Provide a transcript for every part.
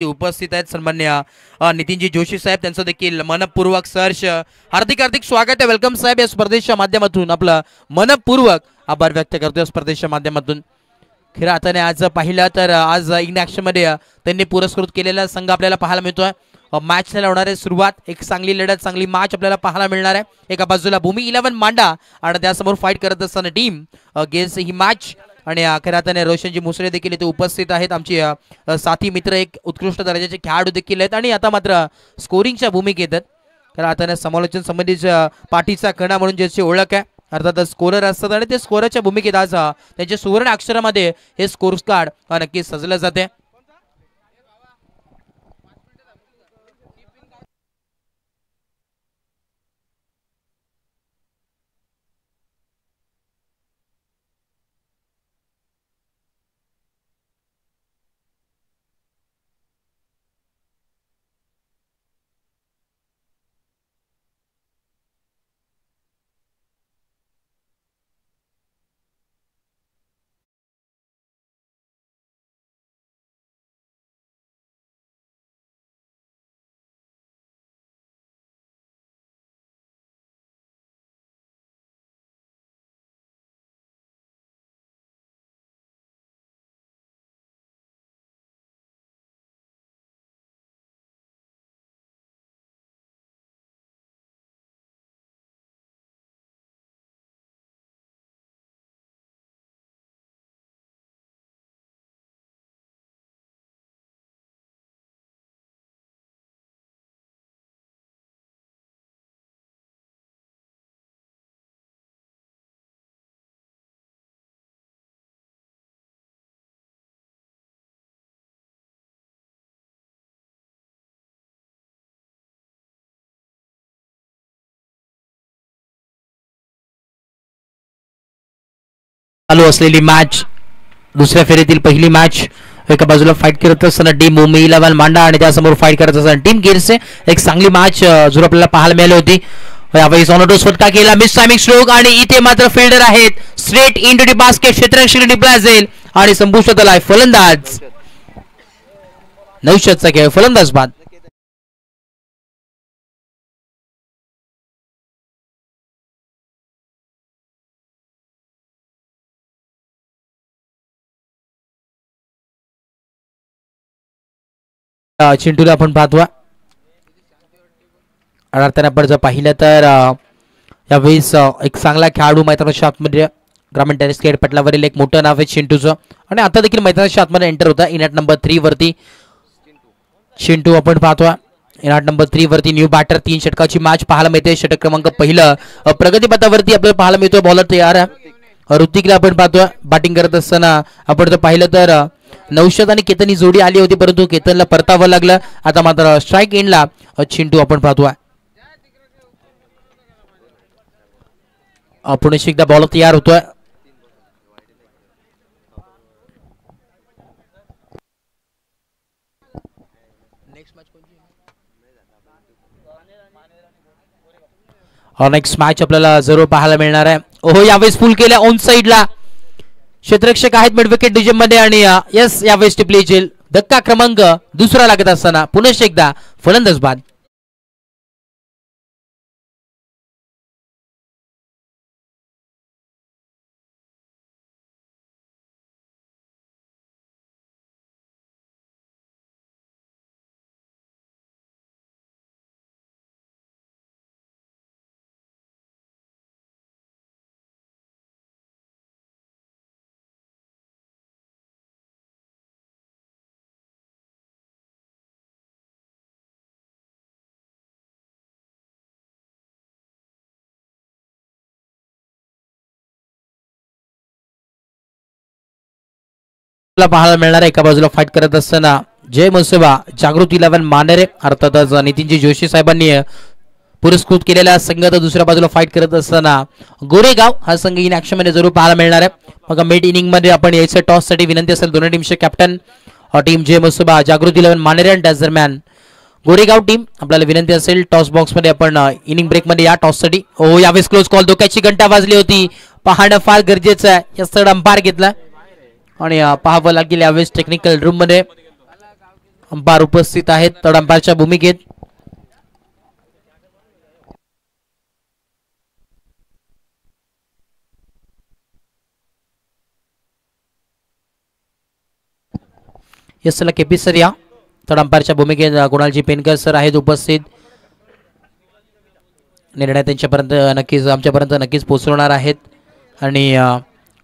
उपस्थित आहेत सन्मान्य नितीनजी जोशी साहेब, त्यांचं देखील मनपूर्वक सहर्ष हार्दिक हार्दिक स्वागत आहे. वेलकम साहेब. या स्पर्धेच्या माध्यमातून आपलं मनपूर्वक आभार व्यक्त करतो. स्पर्धेच्या माध्यमातून खरं अर्थाने आज पाहिलं तर आज इन ॲक्शन मध्ये त्यांनी पुरस्कृत केलेला संघ आपल्याला पाहायला मिळतोय. मॅचला होणार आहे सुरुवात. एक चांगली लढत, चांगली मॅच आपल्याला पाहायला मिळणार आहे. एका बाजूला भूमी 11 मांडा आणि त्यासमोर फाईट करत असताना टीम गेल्स ही मॅच. आणि खऱ्या अर्थाने रोशनजी मुसळे देखील इथे उपस्थित आहेत. आमचे साथी मित्र, एक उत्कृष्ट दर्जाचे खेळाडू देखील आहेत आणि आता मात्र स्कोरिंगच्या भूमिकेत आहेत. खऱ्या अर्थाने समालोचन संबंधीच्या पाठीचा कणा म्हणून ज्याची ओळख आहे, अर्थात स्कोरर असतात आणि ते स्कोररच्या भूमिकेत आज त्यांच्या सुवर्ण अक्षरामध्ये हे स्कोर कार्ड नक्कीच सजलं जाते. चालू असलेली मॅच, दुसऱ्या फेरीतील पहिली मॅच. एका बाजूला फाईट करत असताना टीम भूमी 11 मांडा आणि त्यासमोर फाईट करत असताना टीम गेल्स. एक चांगली मॅच जो आपल्याला पाहायला मिळाली होती. यावेळी ऑनोटोस फटका केला, मिस टायमिंग स्ट्रोक आणि इथे मात्र फिल्डर आहेत straight into the basket. क्षेत्ररक्षक ब्राझील आणि संपुष्टात आलाय फलंदाज. नौशादचा खेळ, फलंदाज बाद. चिंटूला आपण पाहतो. अर्थाने आपण जर पाहिलं तर यावेळेस एक चांगला खेळाडू मैदानाच्या आतमध्ये ग्रामीण टेनिस खेळ पटलावरील एक मोठं नाव आहे चिंटूचं आणि आता देखील मैदानाच्या आतमध्ये एंटर होता. इनॅट नंबर 3 वरती चिंटू आपण पाहतो. इनॅट नंबर 3 वरती न्यू बॅटर. 3 षटकाची मॅच पाहायला मिळते. षटक क्रमांक पहिलं प्रगतीपथावरती आपल्याला पाहायला मिळतोय. बॉलर तयार आहे. ऋतिकला आपण पाहतोय बॅटिंग करत असताना. आपण जर पाहिलं तर नौशाद आणि केतन ही जोडी आली होती, परंतु केतनला परतावं लागलं. आता मात्र स्ट्राईक एंडला चिंटू आपण पाहतोय. पुणे एकदा बॉल तयार होतोय. नेक्स्ट मॅच आपल्याला जरूर पाहायला मिळणार आहे. ओहो, यावेळेस फुल केल्या ऑन साइडला. क्षेत्ररक्षक आहेत मिड विकेट डिजम मध्ये आणि यस यावेळेस टिपली जेल. धक्का क्रमांक दुसरा लागत असताना पुन्हा एकदा फलंदाज बाद. पाहायला मिळणार. एका बाजूला फाईट करत असताना जय मसोबा जागृती 11 मानेरे, अर्थातच नितीनजी जोशी साहेबांनी पुरस्कृत केलेला संघ. तर दुसऱ्या बाजूला फाईट करत असताना गोरेगाव हा संघ इन ॲक्शन मध्ये जरूर पाहायला मिळणार आहे. मग मिड इनिंग मध्ये आपण यायचं टॉस साठी विनंती असेल दोन्ही टीमचे कॅप्टन टीम जय मसोबा जागृती 11 मानेरे आणि त्याच दरम्यान गोरेगाव टीम आपल्याला विनंती असेल टॉस बॉक्स मध्ये आपण इनिंग ब्रेक मध्ये या टॉस साठी. ओ यावेळेस क्लोज कॉल, धोक्याची घंटा वाजली होती. पाहणं फार गरजेचं आहे. या अंपायर घेतला आणि पाहावं लागेल यावेळेस टेक्निकल रूम मध्ये अंपायर उपस्थित आहेत थर्ड अंपायरच्या भूमिकेत. केपी सर या थर्ड अंपायरच्या भूमिकेत कुणालजी पेनकर सर आहेत उपस्थित. निर्णय त्यांच्यापर्यंत नक्कीच आमच्यापर्यंत नक्कीच पोहोचवणार आहेत. आणि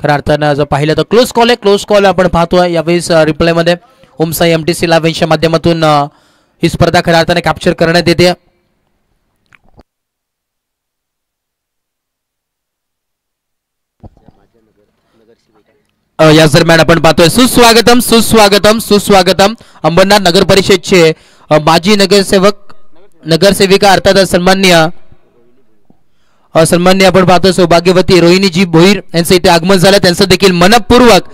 खऱ्या अर्थानं जर पाहिलं तर क्लोज कॉल आहे. क्लोज कॉल आपण पाहतोय यावेळेस रिप्लायमध्ये ओमसाई MTC लाईव्हच्या माध्यमातून ही स्पर्धा खऱ्या अर्थाने कॅप्चर करण्यात येते. या दरम्यान आपण पाहतोय सुस्वागतम सुस्वागतम सुस्वागतम अंबरनाथ नगर परिषदचे माजी नगरसेविका अर्थात सन्मान्य आपण पाहतो सौभाग्यवती रोहिणीजी भोईर यांचं इथे आगमन झालं. त्यांचं देखील मनपूर्वक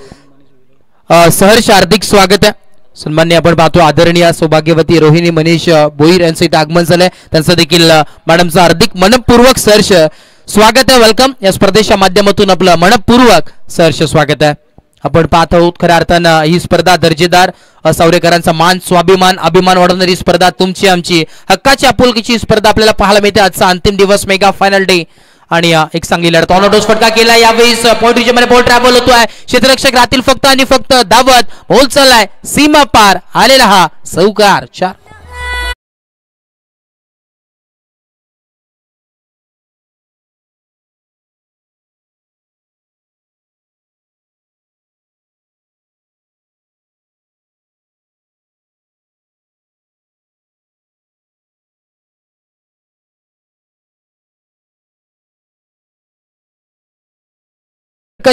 सहर्ष हार्दिक स्वागत आहे. सन्मान्य आपण पाहतो आदरणीय सौभाग्यवती रोहिणी मनीष भोईर यांचं इथे आगमन झालंय. त्यांचं देखील मॅडमचं हार्दिक मनपूर्वक सहर्ष स्वागत आहे. वेलकम. या स्पर्धेच्या माध्यमातून आपलं मनपूर्वक सहर्ष स्वागत आहे. आपण पाहत आहोत खऱ्या अर्थानं ही स्पर्धा दर्जेदार सावरेकरांचा मान स्वाभिमान अभिमान वाढवणारी स्पर्धा तुमची आमची हक्काची आपुलकीची स्पर्धा आपल्याला पाहायला मिळते. आजचा अंतिम दिवस मेगा फायनल डे आणि एक चांगली लढत ऑनडोस फटका केला. यावेळेस पॉइंट रिजनमध्ये बॉल ट्रॅव्हल होतोय. क्षेत्ररक्षक राहतील फक्त आणि फक्त धावत बॉल चाललाय सीमा पार आलेला हा चौकार 4.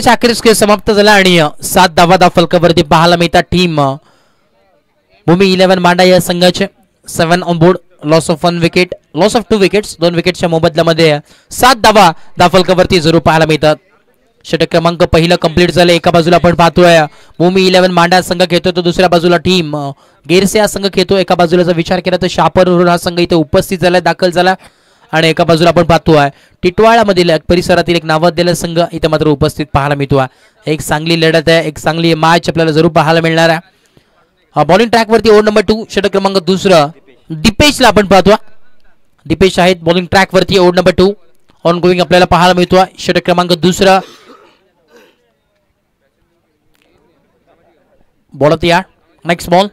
अखेरीस खेळ समाप्त झाला आणि 7 धावा फलकावरती पाहायला मिळतात. टीम भूमी 11 मांडा या संघाचे 7 on board. Loss of 1 wicket loss of 2 wickets 2 विकेटच्या मोबदल्यामध्ये 7 धावा फलकावरती जरूर पाहायला मिळतात. षटक क्रमांक पहिलं कंप्लीट झालं. एका बाजूला आपण पाहतोय भूमी 11 मांडा संघ खेळतोय तर दुसऱ्या बाजूला टीम गेरसे हा संघ खेळतो. एका बाजूला जर विचार केला तर शापर हा संघ इथे उपस्थित झाला दाखल झाला. आणि एका बाजूला आपण पाहतोय टिटवाळामधील परिसरातील एक नावाजलेला संघ इथे मात्र उपस्थित पाहायला मिळतो. एक चांगली लढत आहे. एक चांगली मॅच आपल्याला जरूर पाहायला मिळणार आहे. बॉलिंग ट्रॅक वरती ओव्हर नंबर 2 षटक क्रमांक दुसरं दीपेशला आपण पाहतो. दीपेश आहेत बॉलिंग ट्रॅक वरती ओव्हर नंबर 2 ऑन गोईंग आपल्याला पाहायला मिळतो. षटक क्रमांक दुसरं बॉल तयार. Next ball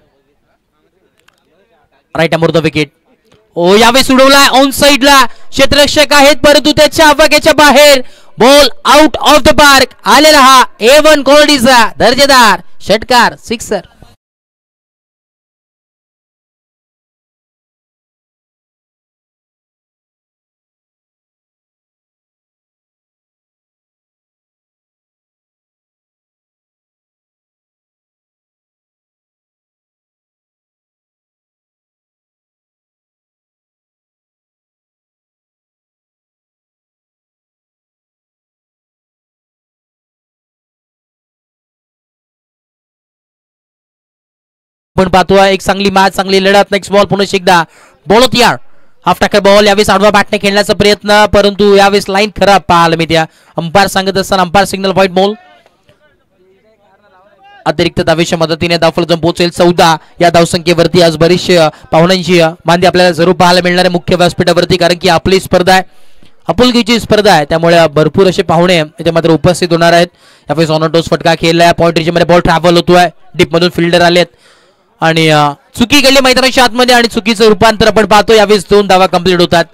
right arm over the wicket. यावेळेस उडवलाय ऑन साइडला. क्षेत्ररक्षक आहेत परंतु त्याच्या आवाक्याच्या बाहेर ball out of the park आलेला हा A1 क्वालिटीचा दर्जेदार षटकार 6. आपण पाहतोय एक चांगली मॅच चांगली लढत. नेक्स्ट बॉल पुन्हा एकदा बॉल तयार. हाफ टाकर बॉल. यावेळेस आडवा बॅटने खेळण्याचा प्रयत्न परंतु यावेळेस लाईन खराब पाहायला मिळते. अंपायर सांगत असताना अंपायर सिग्नल व्हाईट बॉल. अतिरिक्त धावेच्या मदतीने धावफलक पोहोचेल 14 या धावसंख्येवरती. आज बरीचशी पाहुण्यांची मांदी आपल्याला जरूर पाहायला मिळणार आहे मुख्य व्यासपीठावरती कारण की आपली स्पर्धा आहे आपुलकीची स्पर्धा आहे त्यामुळे भरपूर असे पाहुणे इथे मात्र उपस्थित होणार आहेत. यावेळेस ऑन टॉस फटका खेळलाय. पॉइंट रिजनमध्ये बॉल ट्रॅव्हल होतोय. डीप मधून फिल्डर आलेत आणि चुकी घडली मैदानाच्या आतमध्ये आणि चुकीचं रूपांतर आपण पाहतो. यावेळेस 2 धावा कंप्लीट होतात.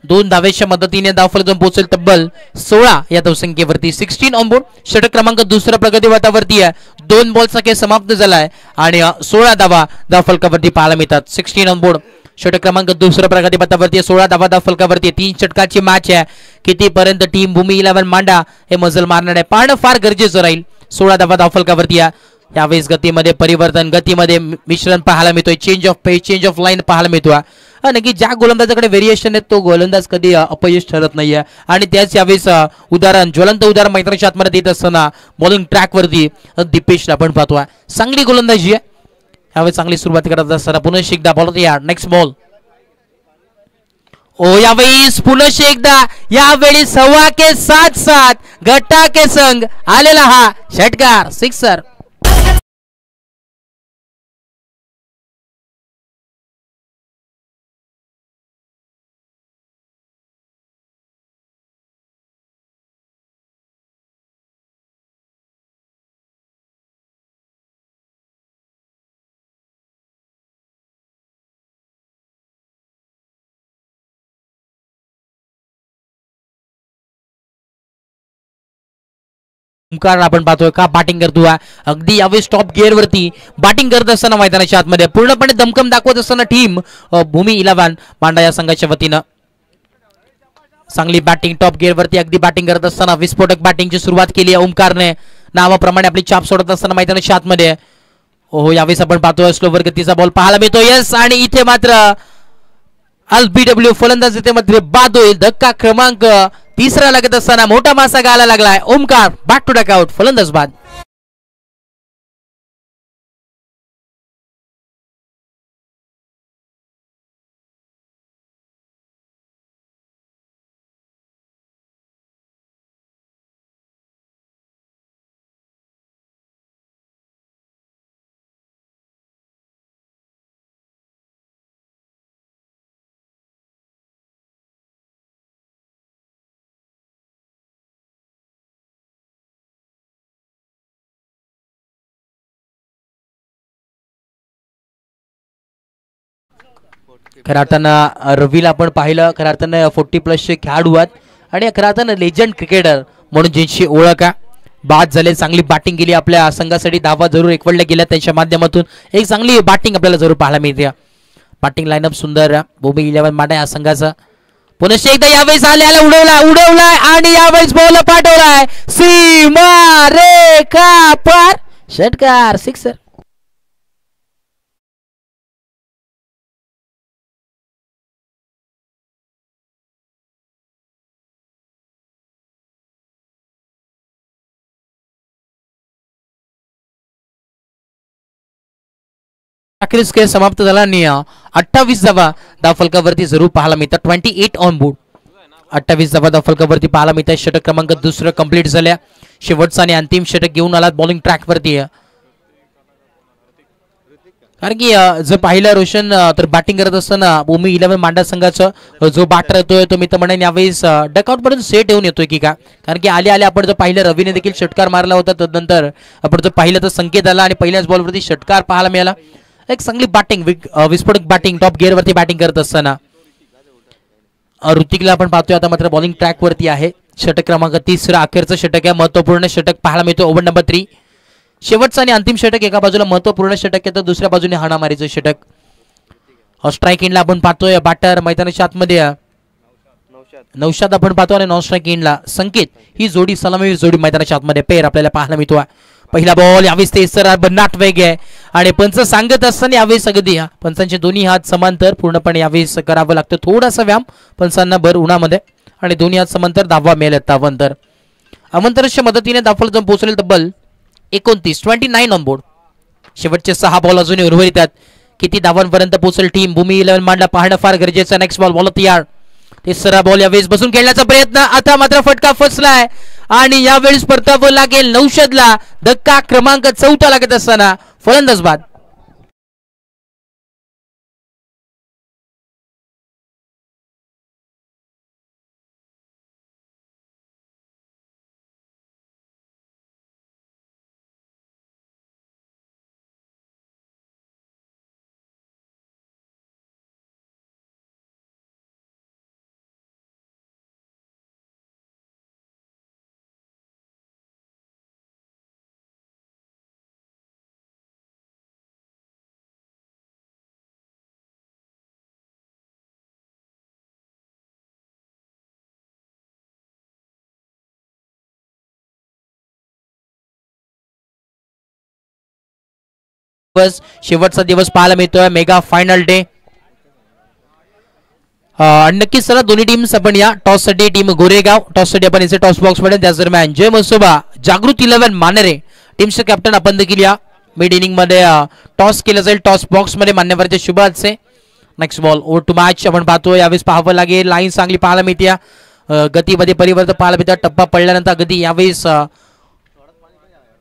2 धावेच्या मदतीने धावफलक पोहोचेल तब्बल 16 या धावसंख्येवरती. 16 ऑन बोर्ड. षटक क्रमांक दुसरा प्रगती वातावरती आहे. 2 बॉलचा खेळ समाप्त झालाय आणि 16 धावा धावफलकावरती पाहायला मिळतात. 16 ऑन बोर्ड. षटक क्रमांक दुसरा प्रगती पथावरती 16 धावा धावफलकावरती. 3 षटकाची मॅच आहे. कितीपर्यंत टीम भूमी 11 मांडा हे मजल मारणार आहे पाहणं फार गरजेचं राहील. 16 धावा धावफलकावरती यावेळेस गतीमध्ये परिवर्तन गतीमध्ये मिश्रण पाहायला मिळतोय. Change of pace change of line पाहायला मिळतोय. नक्की ज्या गोलंदाजाकडे व्हेरिएशन आहे तो गोलंदाज कधी अपयश ठरत नाहीये आणि त्याच यावेळेस ज्वलंत उदाहरण मैत्रीच्या आतमध्ये देत असताना बॉलिंग ट्रॅक वरती दीपेशला आपण पाहतोय. चांगली गोलंदाजी आहे. यावेळेस चांगली सुरुवात करत असताना पुन्हा एकदा बॉल तयार. Next ball. यावेळेस पुन्हा एकदा यावेळी 7 गट्टा के संघ आलेला हा षटकार 6. ओमकार आपण पाहतोय का बॅटिंग करतोय अगदी यावेळेस टॉप गिअर वरती बॅटिंग करत असताना मैदानाच्या आतमध्ये पूर्णपणे दमखम दाखवत असताना टीम भूमी 11 मांडा या संघाच्या वतीनं चांगली बॅटिंग टॉप गिअर वरती अगदी बॅटिंग करत असताना विस्फोटक बॅटिंगची सुरुवात केली आहे ओमकारने नावाप्रमाणे आपली छाप सोडत असताना मैदानाच्या आतमध्ये ओहो यावेळेस आपण पाहतोय स्लोवर गतीचा बॉल पाहायला मिळतो यस आणि इथे मात्र LBW फलंदाज इथे मध्ये बाद होईल धक्का क्रमांक 3 लागत असताना मोठा मासा गायला लागलाय ओमकार बॅक टू डकआउट फलंदाज बाद खऱ्या अर्थानं रवीला आपण पाहिलं खऱ्या अर्थानं 40+ खेळाडू आहेत आणि खऱ्या अर्थानं लेजंड क्रिकेटर म्हणून ज्यांची ओळख आहे बाद झाले चांगली बॅटिंग केली आपल्या संघासाठी धावा जरूर एकवडल्या गेल्या त्यांच्या माध्यमातून एक चांगली बॅटिंग आपल्याला जरूर पाहायला मिळते बॅटिंग लाईनअप सुंदर भूमी 11 मांडा या संघाचा पुनश्च एकदा यावेळेस आल्याला उडवलाय आणि यावेळेस बॉल पाठवलाय सीमा रेखा पार षटकार सिक्सर अखेरीस खेळ समाप्त झाला आणि 28 धावा धावफलकावरती जरूर पाहायला मिळतात 28 ऑन बोर्ड 28 धावा धावफलकावरती पाहायला मिळतात षटक क्रमांक 2 कंप्लीट झाल्या शेवटचा आणि अंतिम षटक घेऊन आला बॉलिंग ट्रॅक वरती कारण की जर पाहिलं रोशन तर बॅटिंग करत असताना भूमी 11 मांडा संघाचा जो बॅटर येतोय तो मी तर म्हणेन यावेळेस डकआउट पर्यंत सेट येऊन येतोय की का कारण की आले आपण जर पाहिलं रवीने देखील षटकार मारला होता तदनंतर आपण जर पाहिलं तर संकेत आला आणि पहिल्याच बॉलवरती षटकार पाहायला मिळाला एक चांगली बॅटिंग विस्फोटक बॅटिंग टॉप गिअर वरती बॅटिंग करत असताना ऋतिकला आपण पाहतोय आता मात्र बॉलिंग ट्रॅक वरती आहे षटक क्रमांक 30 अखेरचं षटक आहे महत्वपूर्ण षटक पाहायला मिळतो ओव्हर नंबर 3 शेवटचा आणि अंतिम षटक एका बाजूला महत्वपूर्ण षटक आहे तर दुसऱ्या बाजूने हाणामारीचं षटक स्ट्राईक इनला आपण पाहतोय बॅटर मैदानाच्या आतमध्ये नौशाद आपण पाहतो आणि नॉन स्ट्राईक इनला संकेत ही जोडी सलामी जोडी मैदानाच्या आतमध्ये पेर आपल्याला पाहायला मिळतो पहिला बॉल यावेळेस ते बनाट वेग आहे आणि पंच सांगत असताना यावेळेस अगदी पंचांचे दोन्ही हात समांतर पूर्णपणे यावेळेस करावं लागतं थोडासा व्यायाम पंचांना भर उन्हामध्ये आणि दोन्ही हात समांतर धावा मिळेल अवंतरच्या मदतीने दाफल जाऊन पोहोचले तब्बल 29 ऑन बोर्ड शेवटचे 6 बॉल अजून उर्वरित आहेत किती धावांपर्यंत पोहोचेल टीम भूमी 11 मांडला पाहणं फार गरजेचं नेक्स्ट बॉल बॉल तयार तिसरा बॉल यावेळेस बसून खेळण्याचा प्रयत्न आता मात्र फटका फसलाय आणि यावेळेस परतावं लागेल नौशदला धक्का क्रमांक 4 लागत असताना फलंदाज बाद शेवटचा दिवस पाहायला मिळतोय मेगा फायनल डे नक्कीच चला दोन्ही टीम्स आपण या टॉस साठी टीम गोरेगाव टॉस साठी आपण इथे टॉस बॉक्स मध्ये त्याच दरम्यान जय मसोबा जागृत 11 मानेरे टीमचे कॅप्टन आपण देखील या मिड इनिंग मध्ये टॉस केलं जाईल टॉस बॉक्स मध्ये मान्यवरचे शुभाचे next ball over to match आपण पाहतो यावेळेस पाहावं लागेल लाईन चांगली पाहायला मिळते गतीमध्ये परिवर्तन पाहायला मिळतं टप्पा पडल्यानंतर गती यावेळेस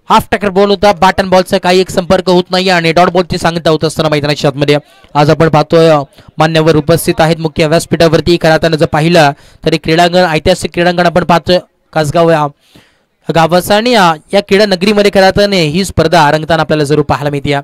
हाफ टॅकर बॉल होता बॅटन बॉलचा काही एक संपर्क होत नाही आणि डॉट बॉलची सांगता होत असताना मैदानाच्या आतमध्ये आज आपण पाहतोय मान्यवर उपस्थित आहेत मुख्य व्यासपीठावरती खराताना जर पाहिलं तरी क्रीडांगण ऐतिहासिक क्रीडांगण आपण पाहतोय कासगाव गावाचं आणि या क्रीडा नगरीमध्ये खराताने ही स्पर्धा रंगताना आपल्याला जरूर पाहायला मिळते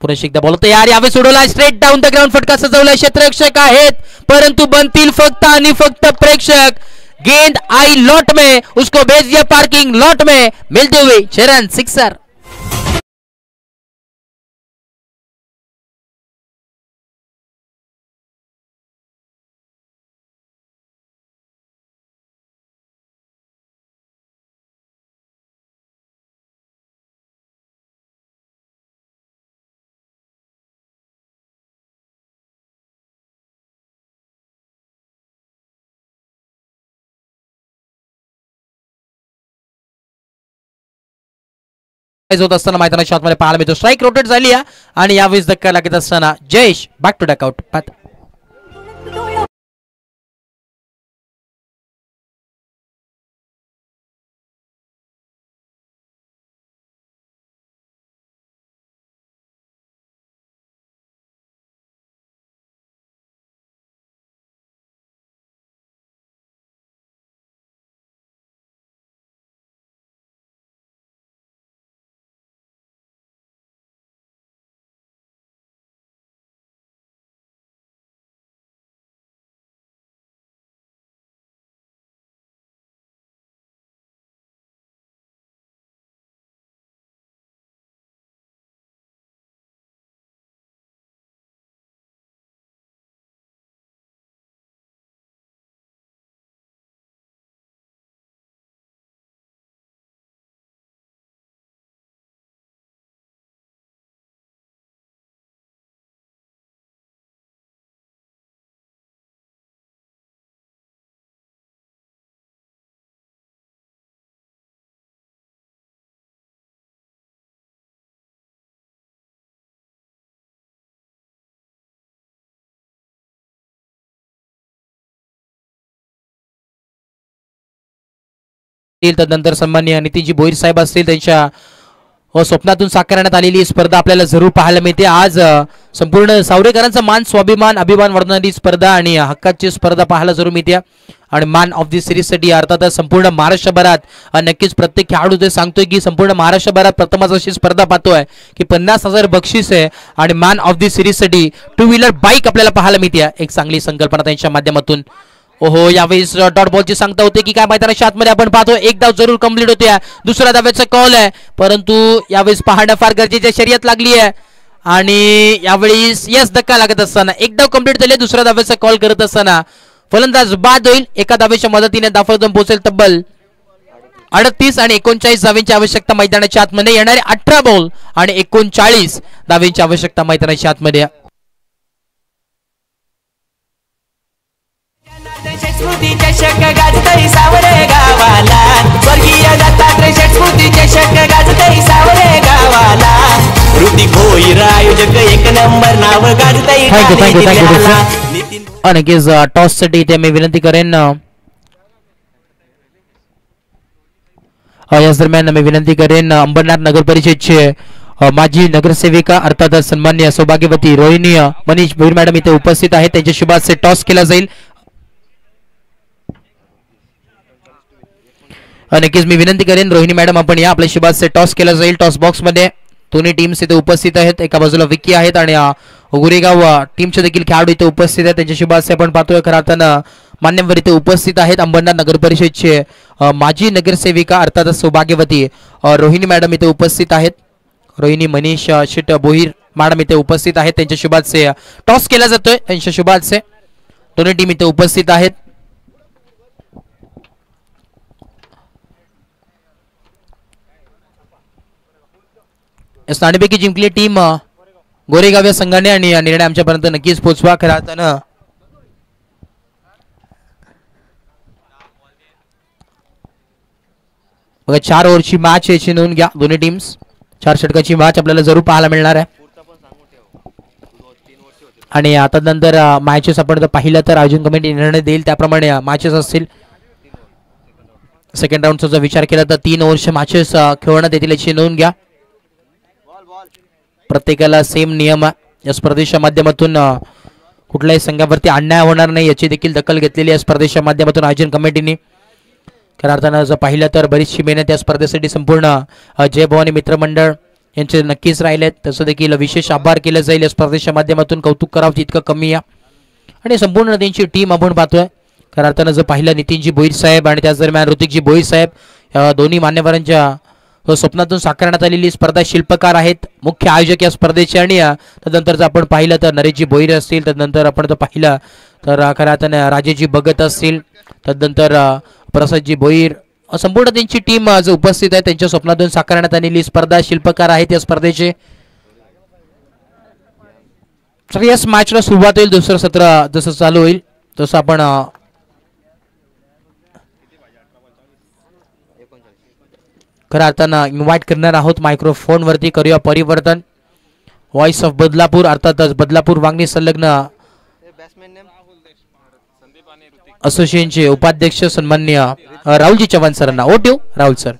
पुन्हा एकदा बॉल तयार यावेळेस सोडवला स्ट्रेट डाऊन द ग्राउंड फटका सजवला क्षेत्ररक्षक आहेत परंतु बनतील फक्त आणि फक्त प्रेक्षक गेंद आई लॉट में, उसको भेज दिया पार्किंग लॉट में, मिलते हुए 6 रन, सिक्सर। होत असताना मैदानाच्या शॉटमध्ये पाहायला मिळतो, स्ट्राईक रोटेट झाली आणि यावेळेस धक्का लागत असताना जयेश बॅक टू डकआउट. तदनंतर सन्माननीय नितीनजी भोईर साहेब असतील, त्यांच्या स्वप्नातून साकारण्यात आलेली स्पर्धा आपल्याला जरूर पाहायला मिळते. आज संपूर्ण सावरेकरांचा मान, स्वाभिमान, अभिमान वर्धणारी स्पर्धा आणि हक्काची स्पर्धा पाहायला जरूर मिळते. आणि मॅन ऑफ दी सिरीज साठी अर्थातच संपूर्ण महाराष्ट्रभरात नक्कीच प्रत्येक खेळाडू ते सांगतोय की संपूर्ण महाराष्ट्रभरात प्रथमच अशी स्पर्धा पाहतोय की 50,000 बक्षीस आहे आणि मॅन ऑफ दी सिरीज साठी 2 व्हीलर बाईक आपल्याला पाहायला मिळते. एक चांगली संकल्पना त्यांच्या माध्यमातून. ओहो, यावेळेस डॉट बॉलची सांगता होते की काय मैदानाच्या आतमध्ये आपण पाहतो एक धाव जरूर कंप्लीट होते. दुसऱ्या धाव्याचा कॉल आहे, परंतु यावेळेस पाहणं फार गरजेचं, शर्यत लागली आहे आणि यावेळेस यस धक्का लागत असताना एक धाव कंप्लीट झाली. दुसऱ्या धाव्याचा कॉल करत असताना फलंदाज बाद होईल. एका धावेच्या मदतीने धावफलक पोहोचेल तब्बल 38 आणि 39 धावेंची आवश्यकता मैदानाच्या आतमध्ये. येणारे 18 बॉल आणि 39 धावेंची आवश्यकता मैदानाच्या आतमध्ये. स्मृती चषक गाजतई सावरे गावाला, स्वर्गीय दत्तात्रय स्मृती चषक गाजतई सावरे गावाला, ऋतिक भोईर आयोजक एक नंबर नाव गाजतई. नक्कीच टॉस साठी इथे मी विनंती करेन, याच दरम्यान मी विनंती करेन अंबरनाथ नगर परिषदचे माजी नगरसेविका अर्थातच सन्माननीय सौभाग्यवती रोहिणी मनीष भोईर मॅडम इथे उपस्थित आहेत. त्यांच्या शुभाचे टॉस केला जाईल. नक्कीच मी विनंती करेन रोहिणी मॅडम आपण या, आपल्या शुभाचे टॉस केला जाईल. टॉस बॉक्स मध्ये दोन्ही टीम्स इथे उपस्थित आहेत. एका बाजूला विकी आहेत आणि गोरेगाव टीमचे देखील खेळाडू इथे उपस्थित आहेत. त्यांच्या शुभाचे आपण पाहतोय खरं अर्थानं मान्यवर इथे उपस्थित आहेत. अंबरनाथ नगर परिषदचे माजी नगरसेविका अर्थातच सौभाग्यवती रोहिणी मॅडम इथे उपस्थित आहेत. रोहिणी मनीष शेट भोईर मॅडम इथे उपस्थित आहेत. त्यांच्या शुभाचे टॉस केला जातोय. त्यांच्या शुभाचे दोन्ही टीम इथे उपस्थित आहेत. नाणेपैकी जिंकली टीम गोरेगाव या संघाने आणि निर्णय आमच्यापर्यंत नक्कीच पोहोचवा. खरं अर्थानं बघा 4 ओव्हरची मॅच याची नोंद घ्या. दोन्ही टीम्स 4 षटकाची मॅच आपल्याला जरूर पाहायला मिळणार आहे. आणि आता नंतर मॅचेस आपण पाहिलं तर आयोजन कमिटी निर्णय देईल त्याप्रमाणे मॅचेस असतील. सेकंड राऊंडचा जर विचार केला तर 3 ओव्हरचे मॅचेस खेळवण्यात येतील याची नोंद घ्या. प्रत्येकाला सेम नियम या स्पर्धेच्या माध्यमातून कुठल्याही संघावरती अन्याय होणार नाही याची देखील दखल घेतलेली आहे स्पर्धेच्या माध्यमातून आयोजन कमिटीने. खऱ्या अर्थानं जर पाहिलं तर बरीचशी मेहनत या स्पर्धेसाठी संपूर्ण जय भवानी मित्रमंडळ यांचे नक्कीच राहिलेत. तसं देखील विशेष आभार केलं जाईल या स्पर्धेच्या माध्यमातून. कौतुक करावं तितकं कमी आहे आणि संपूर्ण त्यांची टीम आपण पाहतोय खऱ्या अर्थानं जर पाहिलं नितीनजी भोईर साहेब आणि त्याच दरम्यान ऋतिकजी भोईर साहेब या दोन्ही मान्यवरांच्या स्वप्नातून साकारण्यात आलेली स्पर्धा शिल्पकार आहेत, मुख्य आयोजक या स्पर्धेचे. आणि त्यानंतर जर आपण पाहिलं तर नरेशजी भोईर असतील, त्यानंतर आपण जर पाहिलं तर खऱ्या अर्थानं राजेशजी भगत असतील, त्यानंतर प्रसादजी भोईर, संपूर्ण त्यांची टीम जो उपस्थित आहे त्यांच्या स्वप्नातून साकारण्यात आलेली स्पर्धा शिल्पकार आहेत या स्पर्धेचे. तर याच मॅचला सुरुवात होईल. दुसरं सत्र जसं चालू होईल तसं आपण खऱ्या अर्थानं इन्व्हाइट करणार आहोत. मायक्रोफोन वरती करूया परिवर्तन. व्हॉइस ऑफ बदलापूर अर्थातच बदलापूर वांगणी संलग्न असोसिएशनचे उपाध्यक्ष सन्माननीय राहुलजी चव्हाण सरांना वोट देऊ. राहुल सर.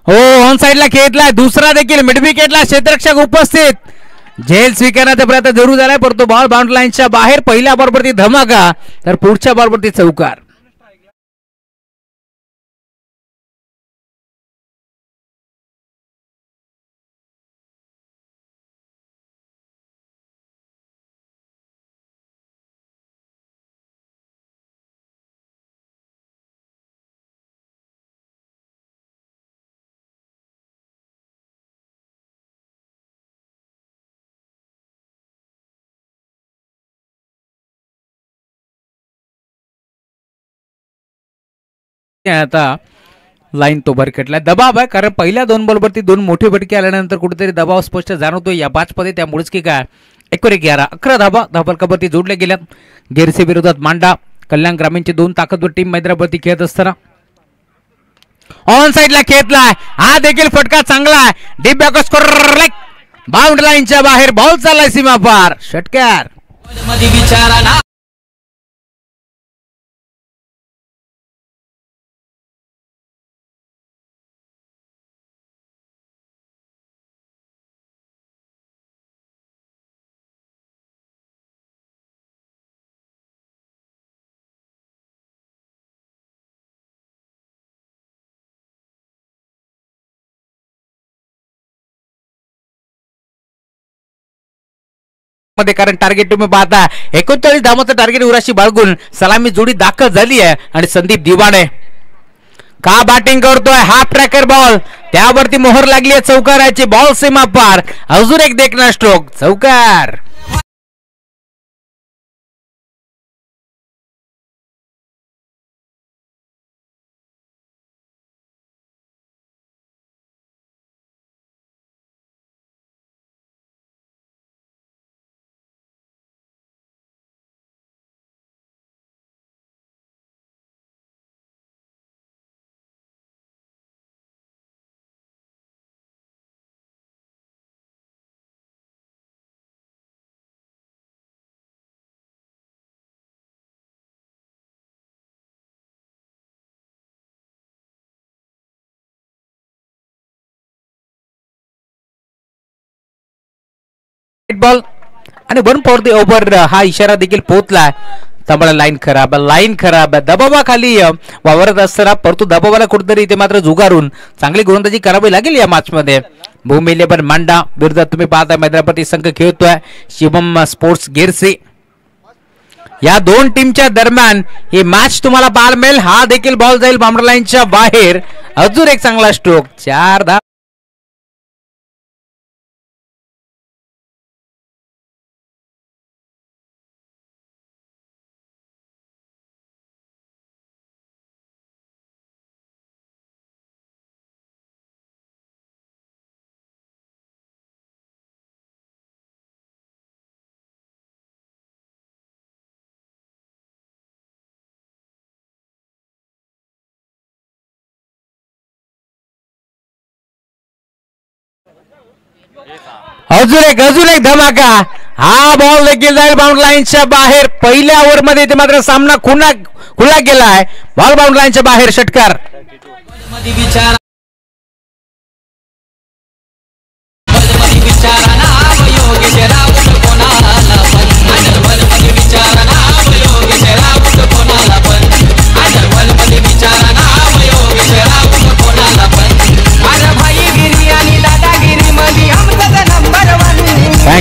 हो ऑन साइडला खेळलाय. दुसरा देखील मिड विकेटला क्षेत्ररक्षक उपस्थित. झेल स्वीकारण्याचा प्रयत्न जरूर झालाय परंतु बॉल बाउंड्री लाईनच्या बाहेर. पहिल्या बॉलवरती धमाका तर पुढच्या बॉलवरती चौकार. आता लाईन तो भरकटला. दबाव आहे कारण पहिल्या दोन बॉलवरती दोन मोठे फटके आल्यानंतर कुठेतरी दबाव स्पष्ट जाणवतोय या बॅचमध्ये. त्यामुळेच की काय 11 धाबा धाबलकावरती जोडल्या गेल्यात. गेरसे विरोधात मांडा. कल्याण ग्रामीणची दोन ताकदवर टीम मैदानावरती खेळत असताना ऑन साइडला खेळलाय. हा देखील फटका चांगला आहे. डीप बॅक स्कोर बाउंड्री लाईनच्या बाहेर. बॉल चाललाय सीमा पार. षटकार. मध्ये कारण टार्गेट तुम्ही पाहता 39 धावांचं टार्गेट उराशी बाळगून सलामी जोडी दाखल झाली आहे. आणि संदीप दिवाणे का बॅटिंग करतोय. हाफ ट्रॅकर बॉल त्यावरती मोहर लागली आहे चौकाराची. बॉल सीमा पार. अजून एक देखना स्ट्रोक. चौकार. बॉल आणि 1 फॉर द ओव्हर हा इशारा देखील पोहोचला. त्यामुळे लाईन खराब दबावाखाली वावरत असताना परंतु दबावाला कुठेतरी इथे मात्र जुगारून चांगली गोलंदाजी करावी लागेल या मॅच मध्ये. भूमी 11 मांडा विरुद्ध तुम्ही पाहता मैदानावरती संघ खेळतोय शिवम स्पोर्ट्स गेरसे. या दोन टीमच्या दरम्यान ही मॅच तुम्हाला पाहायला मिळेल. हा देखील बॉल जाईल बाउंड्री लाईनच्या बाहेर. अजून एक चांगला स्ट्रोक. 4 धावा. अजून एक धमाका. हा बॉल देखील जाईल बाउंड्री लाईनच्या बाहेर. पहिल्या ओव्हर मध्ये इथे मात्र सामना खुला गेलाय. बॉल बाउंड्री लाईनच्या बाहेर. षटकार.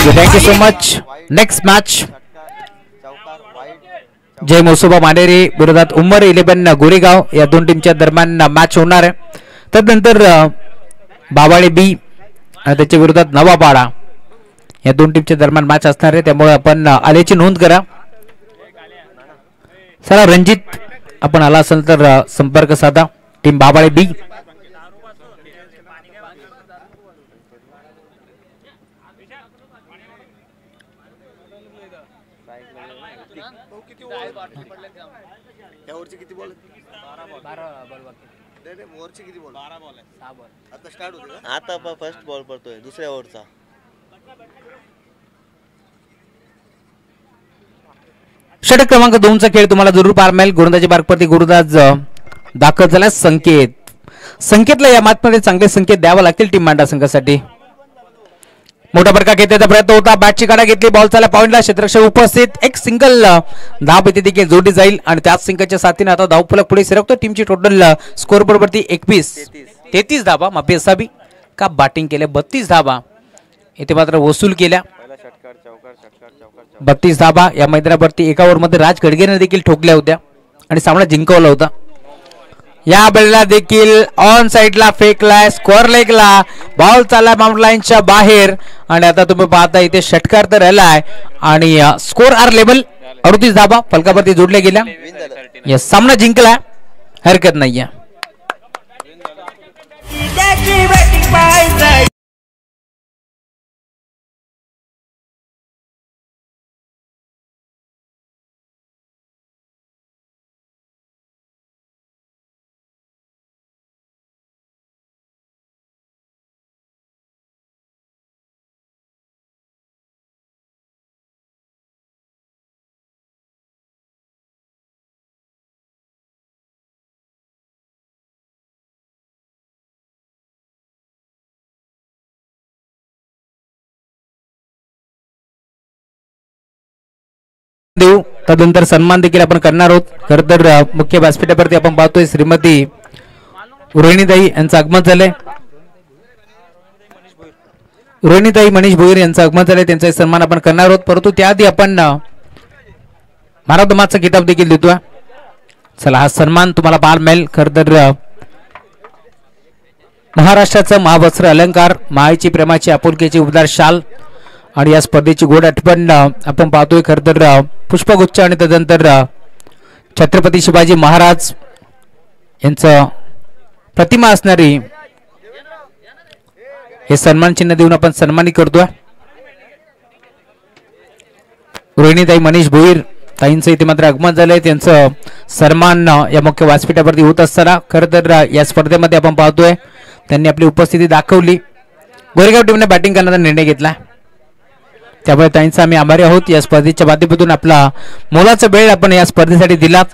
Thank you so much. Next match जय मोसोबा मांडेरे विरोधात उमर 11 गोरेगाव या दोन टीमच्या दरम्यान मॅच होणार आहे. त्यानंतर बाबाळे बी आणि त्याच्या विरोधात नवापाडा या दोन टीमच्या दरम्यान मॅच असणार आहे. त्यामुळे आपण आल्याची नोंद करा. चला रणजित, आपण आला असेल तर संपर्क साधा. Team Babale B. आता फर्स्ट बॉल पडतोय दुसऱ्या ओव्हरचा. षटक क्रमांक 2 चा खेळ तुम्हाला जरूर पाहायला मिळेल. गोलंदाजी मार्गवरती गुरुदास दाखल झाला. संकेतला या मॅचमध्ये चांगले संकेत द्यावे लागतील टीम मांडा संघासाठी. मोठा फटका घेण्याचा प्रयत्न होता. बॅटची काढा घेतली. बॉल चालला पॉइंटला. क्षेत्ररक्षक उपस्थित. एक सिंगल धाव इथे देखील जोडली जाईल आणि त्याच सिंगलच्या साथीने आता धावफलक पुढे सरकतो. टीमची टोटल स्कोर बरोबरती 33 धावा माफी असावी का बॅटिंग केल्या. 32 धावा इथे मात्र वसूल केल्या. 32 धावा या मैदानावरती एका ओव्हरमध्ये राज गडगेने देखील ठोकल्या होत्या आणि सामना जिंकवला होता. या बॉलला देखील ऑन साइडला फेकलाय. स्क्वेअर लेगला बॉल चाललाय बाउंड्री लाईनच्या बाहेर आणि आता तुम्ही पाहता इथे षटकार तर राहिलाय आणि स्कोर आर लेवल 38 धावा फलकावरती जोडल्या गेल्या. या सामना जिंकलाय, हरकत नाहीये. देऊ तदनंतर सन्मान देखील आपण करणार आहोत. खर तर मुख्य व्यासपीठावरती आपण पाहतोय श्रीमती रोहिणीताई यांचं आगमन झालंय. रोहिणीताई मनीष भोईर यांचं आगमन झालंय. त्यांचा सन्मान आपण करणार आहोत. परंतु त्याआधी आपण महाराज किताब देखील देतोय. चला हा सन्मान तुम्हाला पाहायला मिळेल. खर तर महाराष्ट्राचं महावस्त्र अलंकार, मायेची प्रेमाची आपुलकीची उबदार शाल आणि या स्पर्धेची गोड आठवण आपण पाहतोय. खर तर पुष्पगुच्छ आणि तदनंतर छत्रपती शिवाजी महाराज यांचं प्रतिमा असणारी हे सन्मान चिन्ह देऊन आपण सन्मानित करतोय. रोहिणीताई मनीष भोईर ताईंचं इथे मात्र आगमन झालंय. त्यांचं सन्मान या मुख्य व्यासपीठावरती होत असताना खरं तर या स्पर्धेमध्ये आपण पाहतोय त्यांनी आपली उपस्थिती दाखवली. गोरेगाव टीमने बॅटिंग करण्याचा निर्णय घेतला, त्यामुळे ताईंचा आम्ही आभारी आहोत. या स्पर्धेच्या माध्यमातून आपला मोलाचा वेळ आपण या स्पर्धेसाठी दिलात.